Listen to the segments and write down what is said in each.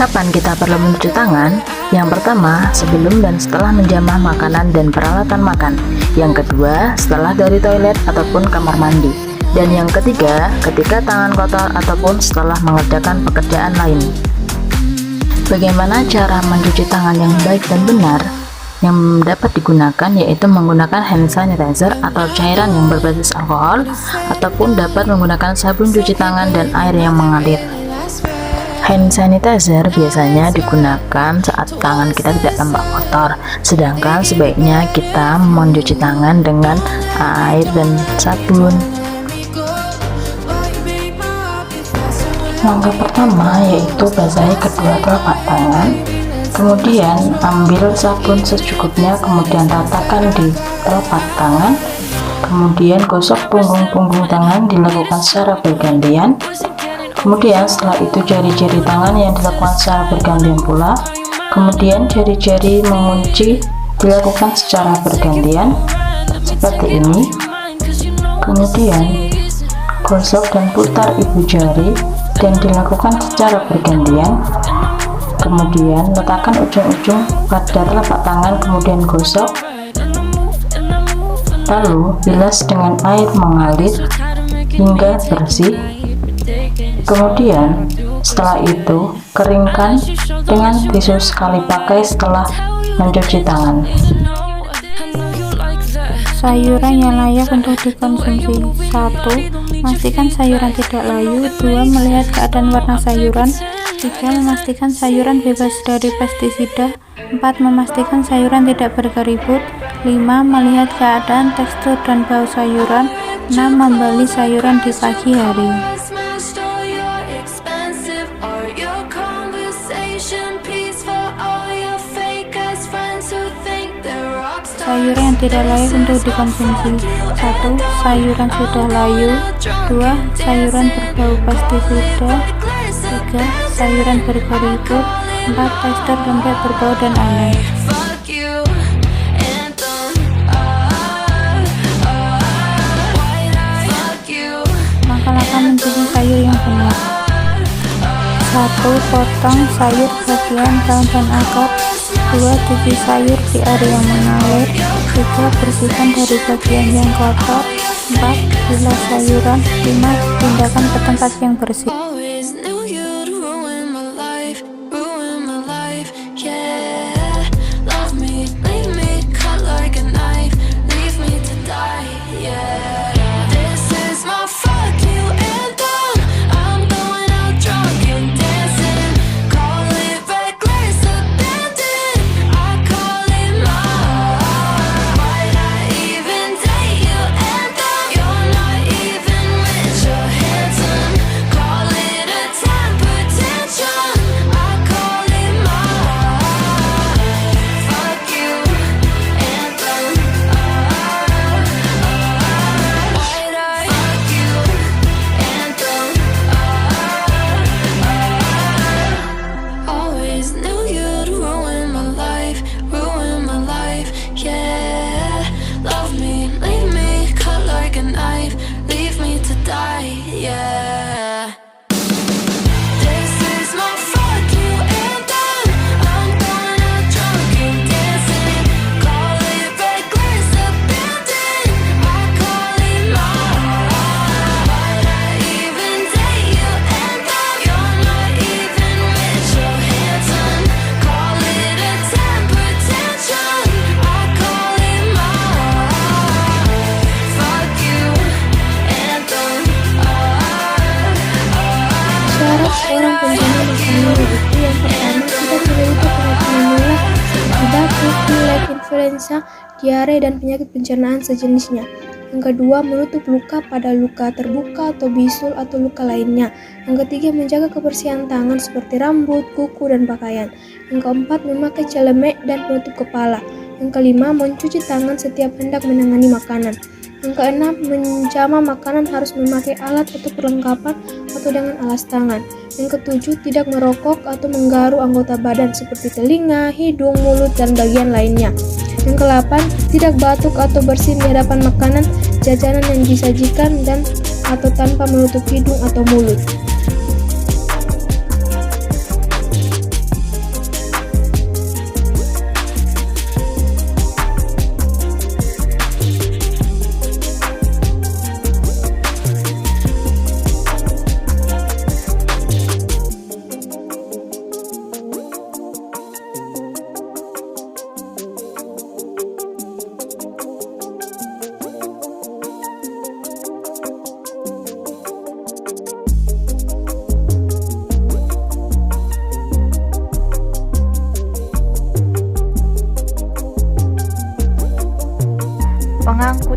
Kapan kita perlu mencuci tangan? Yang pertama, sebelum dan setelah menjamah makanan dan peralatan makan. Yang kedua, setelah dari toilet ataupun kamar mandi. Dan yang ketiga, ketika tangan kotor ataupun setelah mengerjakan pekerjaan lain. Bagaimana cara mencuci tangan yang baik dan benar? Yang dapat digunakan yaitu menggunakan hand sanitizer atau cairan yang berbasis alkohol, ataupun dapat menggunakan sabun cuci tangan dan air yang mengalir. Hand sanitizer biasanya digunakan saat tangan kita tidak tampak kotor, sedangkan sebaiknya kita mencuci tangan dengan air dan sabun. Langkah pertama yaitu basahi kedua telapak tangan, kemudian ambil sabun secukupnya, kemudian ratakan di telapak tangan, kemudian gosok punggung tangan, dilakukan secara bergantian. Kemudian setelah itu jari-jari tangan yang dilakukan secara bergantian pula, kemudian jari-jari mengunci dilakukan secara bergantian seperti ini. Kemudian gosok dan putar ibu jari dan dilakukan secara bergantian. Kemudian letakkan ujung-ujung pada telapak tangan, kemudian gosok, lalu bilas dengan air mengalir hingga bersih. Kemudian setelah itu keringkan dengan tisu sekali pakai setelah mencuci tangan. Sayuran yang layak untuk dikonsumsi. 1. Pastikan sayuran tidak layu. 2. Melihat keadaan warna sayuran. 3. Memastikan sayuran bebas dari pestisida. 4. Memastikan sayuran tidak berkeriput. 5. Melihat keadaan tekstur dan bau sayuran. 6. Membeli sayuran di pagi hari. Sayuran yang tidak layak untuk dikonsumsi. 1. Sayuran sudah layu. 2. Sayuran berbau pestisida. 3. Sayuran berkeriput. 4. Tekstur lembek, berbau dan aneh. Langkah-langkah mencuci sayur yang benar. 1. Potong sayur bagian daun dan akar. 2. Cuci sayur di air yang mengalir. 3. Bersihkan dari bagian yang kotor. 4. Bilas sayuran. 5. Pindahkan ke tempat yang bersih. Orang bencana makanan itu yang pertama, kita memiliki penyakit menular seperti batuk, pilek, influenza, diare, dan penyakit pencernaan sejenisnya. Yang kedua, menutup luka pada luka terbuka atau bisul atau luka lainnya. Yang ketiga, menjaga kebersihan tangan seperti rambut, kuku, dan pakaian. Yang keempat, memakai celemek dan penutup kepala. Yang kelima, mencuci tangan setiap hendak menangani makanan. Yang keenam, menjamah makanan harus memakai alat atau perlengkapan atau dengan alas tangan. Yang ketujuh, tidak merokok atau menggaru anggota badan seperti telinga, hidung, mulut, dan bagian lainnya. Yang ke-8, tidak batuk atau bersin di hadapan makanan, jajanan yang disajikan dan atau tanpa menutup hidung atau mulut.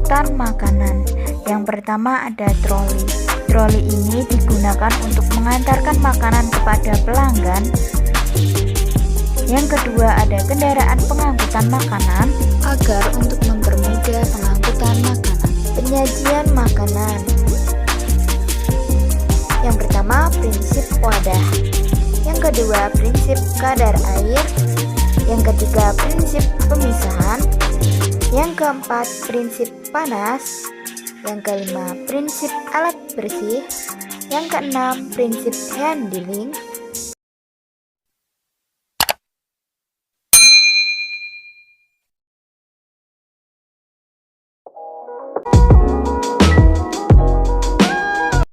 pengangkutan makanan. Yang pertama ada troli. Troli ini digunakan untuk mengantarkan makanan kepada pelanggan. Yang kedua ada kendaraan pengangkutan makanan agar untuk mempermudah pengangkutan makanan. Penyajian makanan. Yang pertama prinsip wadah. Yang kedua prinsip kadar air. Yang ketiga prinsip pemisahan. Yang keempat prinsip panas. Yang kelima prinsip alat bersih. Yang keenam prinsip handling.